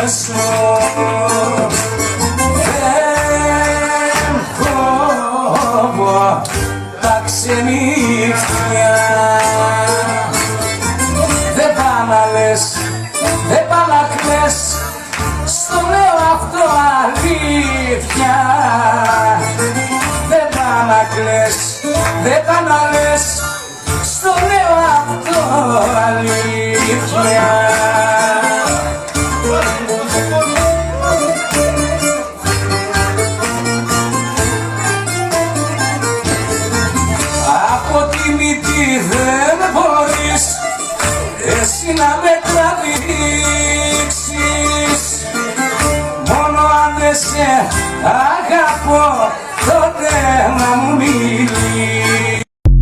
σου. Δεν κόβω τα ξενύχια. Δεν πά' να λες, δεν πά' να κλαις, στο λέω αυτό αλήθεια. Δεν πά' να κλαις, δεν πά' να λες, στο λέω αυτό αλήθεια. Από τη μύτη δεν μπορείς εσύ να με τραβήξεις. Μόνο αν δεν σε αγαπώ τότε